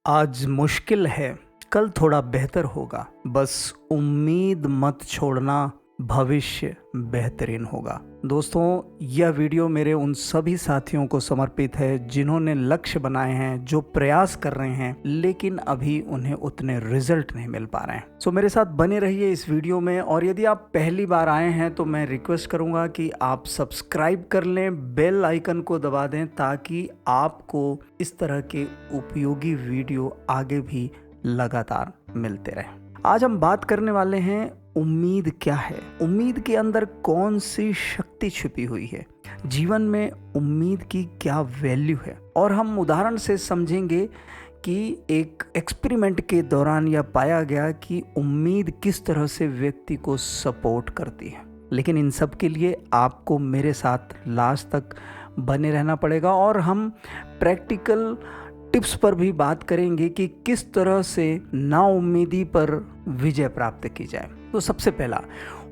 आज मुश्किल है, कल थोड़ा बेहतर होगा। बस उम्मीद मत छोड़ना, भविष्य बेहतरीन होगा। दोस्तों, यह वीडियो मेरे उन सभी साथियों को समर्पित है जिन्होंने लक्ष्य बनाए हैं, जो प्रयास कर रहे हैं, लेकिन अभी उन्हें उतने रिजल्ट नहीं मिल पा रहे हैं। सो मेरे साथ बने रहिए इस वीडियो में। और यदि आप पहली बार आए हैं तो मैं रिक्वेस्ट करूंगा कि आप सब्सक्राइब कर लें, बेल आइकन को दबा दें, ताकि आपको इस तरह के उपयोगी वीडियो आगे भी लगातार मिलते रहें। आज हम बात करने वाले हैं, उम्मीद क्या है, उम्मीद के अंदर कौन सी शक्ति छिपी हुई है, जीवन में उम्मीद की क्या वैल्यू है। और हम उदाहरण से समझेंगे कि एक एक्सपेरिमेंट के दौरान यह पाया गया कि उम्मीद किस तरह से व्यक्ति को सपोर्ट करती है। लेकिन इन सब के लिए आपको मेरे साथ लास्ट तक बने रहना पड़ेगा और हम प्रैक्टिकल टिप्स पर भी बात करेंगे कि किस तरह से नाउम्मीदी पर विजय प्राप्त की जाए। तो सबसे पहला,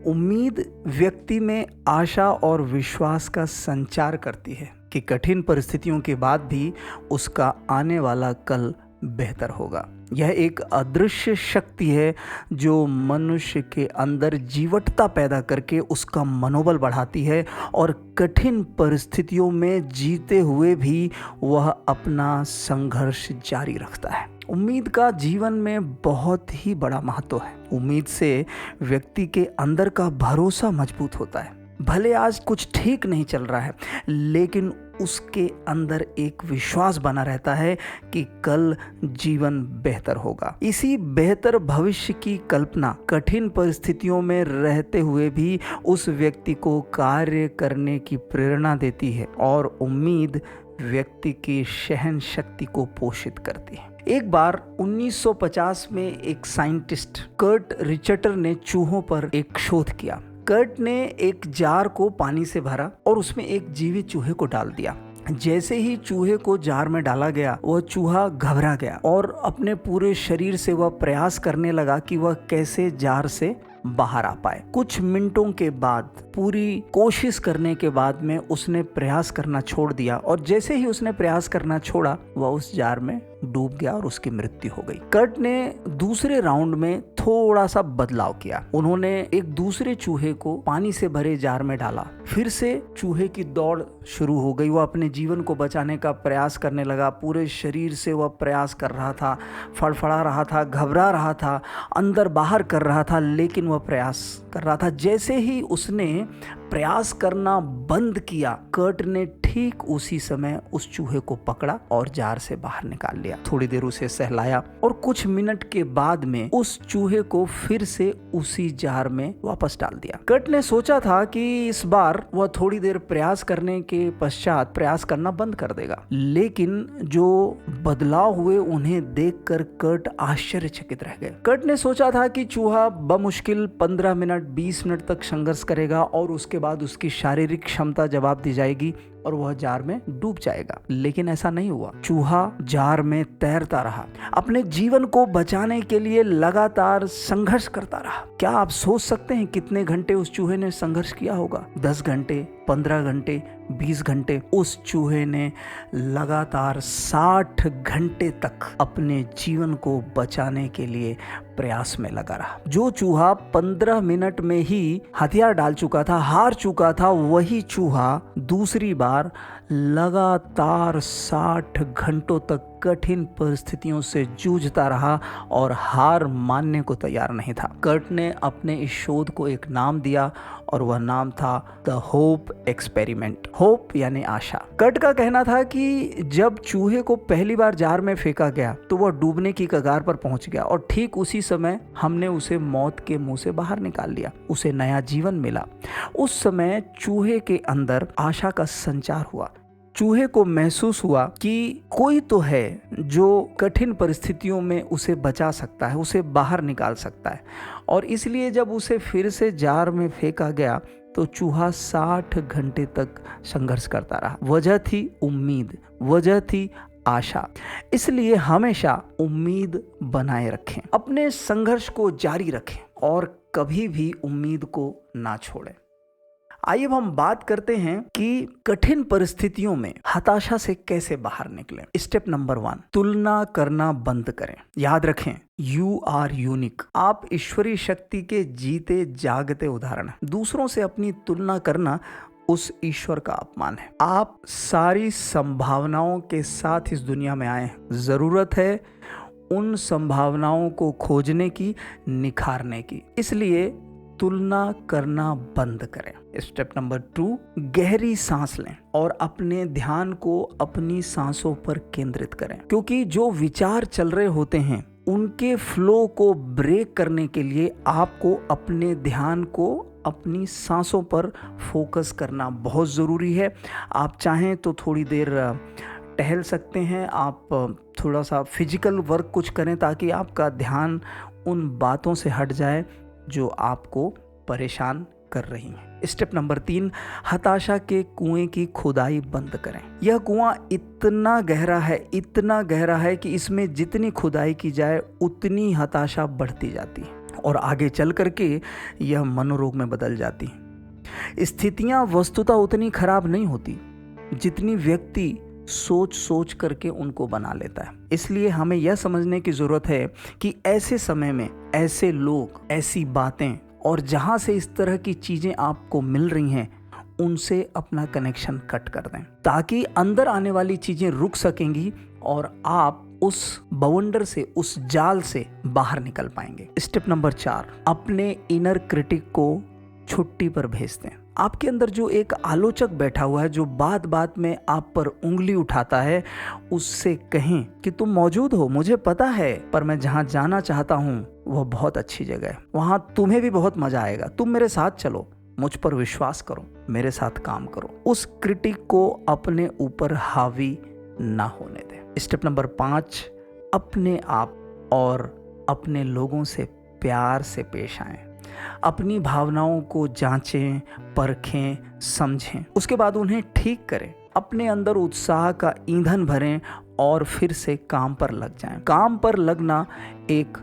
उम्मीद व्यक्ति में आशा और विश्वास का संचार करती है कि कठिन परिस्थितियों के बाद भी उसका आने वाला कल बेहतर होगा। यह एक अदृश्य शक्ति है जो मनुष्य के अंदर जीवटता पैदा करके उसका मनोबल बढ़ाती है और कठिन परिस्थितियों में जीते हुए भी वह अपना संघर्ष जारी रखता है। उम्मीद का जीवन में बहुत ही बड़ा महत्व है। उम्मीद से व्यक्ति के अंदर का भरोसा मजबूत होता है। भले आज कुछ ठीक नहीं चल रहा है, लेकिन उसके अंदर एक विश्वास बना रहता है कि कल जीवन बेहतर होगा। इसी बेहतर भविष्य की कल्पना कठिन परिस्थितियों में रहते हुए भी उस व्यक्ति को कार्य करने की प्रेरणा देती है और उम्मीद व्यक्ति की सहन शक्ति को पोषित करती है। एक बार 1950 में एक साइंटिस्ट कर्ट रिचर्टर ने चूहों पर एक शोध किया। कर्ट ने एक जार को पानी से भरा और उसमें एक जीवित चूहे को डाल दिया। जैसे ही चूहे को जार में डाला गया, वह चूहा घबरा गया और अपने पूरे शरीर से वह प्रयास करने लगा कि वह कैसे जार से बाहर आ पाए। कुछ मिनटों के बाद, पूरी कोशिश करने के बाद में उसने प्रयास करना छोड़ दिया और जैसे ही उसने प्रयास करना छोड़ा, वह उस जार में डूब गया और उसकी मृत्यु हो गई। कर्ट ने दूसरे राउंड में थोड़ा सा बदलाव किया। उन्होंने एक दूसरे चूहे को पानी से भरे जार में डाला। फिर से चूहे की दौड़ शुरू हो गई। वह अपने जीवन को बचाने का प्रयास करने लगा। पूरे शरीर से वह प्रयास कर रहा था, फड़फड़ा रहा था, घबरा रहा था, अंदर बाहर कर रहा था, लेकिन वह प्रयास कर रहा था। जैसे ही उसने प्रयास करना बंद किया, कर्ट ने ठीक उसी समय उस चूहे को पकड़ा और जार से बाहर निकाल लिया। थोड़ी देर उसे सहलाया और कुछ मिनट के बाद में उस चूहे को फिर से उसी जार में वापस डाल दिया। कर्ट ने सोचा था कि इस बार वह थोड़ी देर प्रयास करने के पश्चात प्रयास करना बंद कर देगा, लेकिन जो बदलाव हुए उन्हें देखकर कर्ट आश्चर्यचकित रह गए। कर्ट ने सोचा था कि चूहा बमुश्किल 15 मिनट 20 मिनट तक संघर्ष करेगा और उसके बाद उसकी शारीरिक क्षमता जवाब दी जाएगी और वह जार में डूब जाएगा, लेकिन ऐसा नहीं हुआ। चूहा जार में तैरता रहा, अपने जीवन को बचाने के लिए लगातार संघर्ष करता रहा। क्या आप सोच सकते हैं कितने घंटे उस चूहे ने संघर्ष किया होगा? 10 घंटे, 15 घंटे, 20 घंटे। उस चूहे ने लगातार 60 घंटे तक अपने जीवन को बचाने के लिए प्रयास में लगा रहा। जो चूहा 15 मिनट में ही हथियार डाल चुका था, हार चुका था, वही चूहा दूसरी बार लगातार 60 घंटों तक कठिन परिस्थितियों से जूझता रहा और हार मानने को तैयार नहीं था। कर्ट ने अपने इस शोध को एक नाम दिया और वह नाम था द होप एक्सपेरिमेंट। होप यानी आशा। कर्ट का कहना था कि जब चूहे को पहली बार जार में फेंका गया तो वह डूबने की कगार पर पहुंच गया और ठीक उसी समय हमने उसे मौत के मुंह से बाहर निकाल लिया। उसे नया जीवन मिला। उस समय चूहे के अंदर आशा का संचार हुआ। चूहे को महसूस हुआ कि कोई तो है जो कठिन परिस्थितियों में उसे बचा सकता है, उसे बाहर निकाल सकता है। और इसलिए जब उसे फिर से जार में फेंका गया तो चूहा 60 घंटे तक संघर्ष करता रहा। वजह थी उम्मीद, वजह थी आशा। इसलिए हमेशा उम्मीद बनाए रखें, अपने संघर्ष को जारी रखें और कभी भी उम्मीद को ना छोड़ें। आइए अब हम बात करते हैं कि कठिन परिस्थितियों में हताशा से कैसे बाहर निकलें। स्टेप नंबर 1, तुलना करना बंद करें। याद रखें, यू आर यूनिक। आप ईश्वरीय शक्ति के जीते जागते उदाहरण हैं। दूसरों से अपनी तुलना करना उस ईश्वर का अपमान है। आप सारी संभावनाओं के साथ इस दुनिया में आए हैं। जरूरत है उन संभावनाओं को खोजने की, निखारने की। इसलिए तुलना करना बंद करें। स्टेप नंबर 2, गहरी सांस लें और अपने ध्यान को अपनी सांसों पर केंद्रित करें, क्योंकि जो विचार चल रहे होते हैं उनके फ्लो को ब्रेक करने के लिए आपको अपने ध्यान को अपनी सांसों पर फोकस करना बहुत ज़रूरी है। आप चाहें तो थोड़ी देर टहल सकते हैं, आप थोड़ा सा फिजिकल वर्क कुछ करें ताकि आपका ध्यान उन बातों से हट जाए जो आपको परेशान कर रही हैं। स्टेप नंबर 3, हताशा के कुएं की खुदाई बंद करें। यह कुआं इतना गहरा है कि इसमें जितनी खुदाई की जाए उतनी हताशा बढ़ती जाती है और आगे चल करके यह मनोरोग में बदल जाती है। स्थितियां वस्तुतः उतनी खराब नहीं होती जितनी व्यक्ति सोच करके उनको बना लेता है। इसलिए हमें यह समझने की जरूरत है कि ऐसे समय में ऐसे लोग, ऐसी बातें और जहां से इस तरह की चीजें आपको मिल रही हैं उनसे अपना कनेक्शन कट कर दें, ताकि अंदर आने वाली चीजें रुक सकेंगी और आप उस बवंडर से, उस जाल से बाहर निकल पाएंगे। स्टेप नंबर 4, अपने इनर क्रिटिक को छुट्टी पर भेज दें। आपके अंदर जो एक आलोचक बैठा हुआ है, जो बात बात में आप पर उंगली उठाता है, उससे कहें कि तुम मौजूद हो, मुझे पता है, पर मैं जहां जाना चाहता हूं वह बहुत अच्छी जगह है, वहां तुम्हें भी बहुत मजा आएगा, तुम मेरे साथ चलो, मुझ पर विश्वास करो, मेरे साथ काम करो। उस क्रिटिक को अपने ऊपर हावी ना होने दें। स्टेप नंबर 5, अपने आप और अपने लोगों से प्यार से पेश आएं। अपनी भावनाओं को जांचें, परखें, समझें, उसके बाद उन्हें ठीक करें। अपने अंदर उत्साह का ईंधन भरें और फिर से काम पर लग जाएं। काम पर लगना एक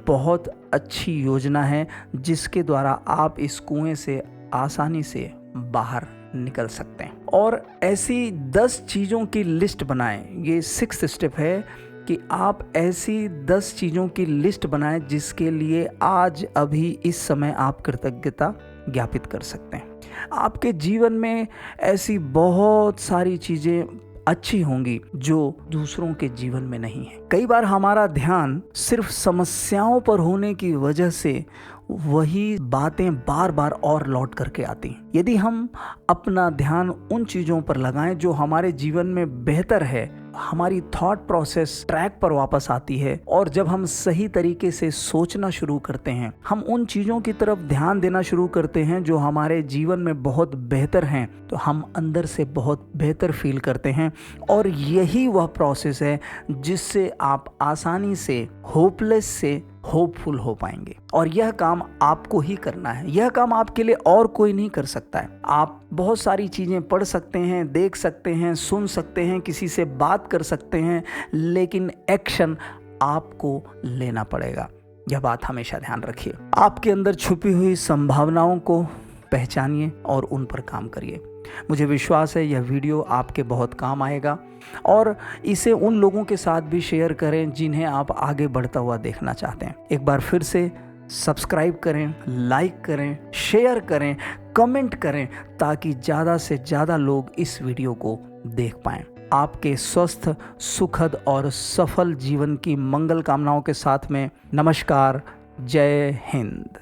बहुत अच्छी योजना है जिसके द्वारा आप इस कुएं से आसानी से बाहर निकल सकते हैं। और ऐसी 10 चीज़ों की लिस्ट बनाएं। ये 6th स्टेप है कि आप ऐसी 10 चीज़ों की लिस्ट बनाएं जिसके लिए आज अभी इस समय आप कृतज्ञता ज्ञापित कर सकते हैं। आपके जीवन में ऐसी बहुत सारी चीज़ें अच्छी होंगी जो दूसरों के जीवन में नहीं है। कई बार हमारा ध्यान सिर्फ समस्याओं पर होने की वजह से वही बातें बार बार और लौट करके आती हैं। यदि हम अपना ध्यान उन चीज़ों पर लगाएं जो हमारे जीवन में बेहतर है, हमारी थॉट प्रोसेस ट्रैक पर वापस आती है और जब हम सही तरीके से सोचना शुरू करते हैं, हम उन चीज़ों की तरफ ध्यान देना शुरू करते हैं जो हमारे जीवन में बहुत बेहतर हैं, तो हम अंदर से बहुत बेहतर फील करते हैं। और यही वह प्रोसेस है जिससे आप आसानी से होपलेस से होपफुल हो पाएंगे। और यह काम आपको ही करना है, यह काम आपके लिए और कोई नहीं कर सकता है। आप बहुत सारी चीज़ें पढ़ सकते हैं, देख सकते हैं, सुन सकते हैं, किसी से बात कर सकते हैं, लेकिन एक्शन आपको लेना पड़ेगा। यह बात हमेशा ध्यान रखिए। आपके अंदर छुपी हुई संभावनाओं को पहचानिए और उन पर काम करिए। मुझे विश्वास है यह वीडियो आपके बहुत काम आएगा और इसे उन लोगों के साथ भी शेयर करें जिन्हें आप आगे बढ़ता हुआ देखना चाहते हैं। एक बार फिर से सब्सक्राइब करें, लाइक करें, शेयर करें, कमेंट करें ताकि ज़्यादा से ज़्यादा लोग इस वीडियो को देख पाएं। आपके स्वस्थ, सुखद और सफल जीवन की मंगल कामनाओं के साथ में नमस्कार। जय हिंद।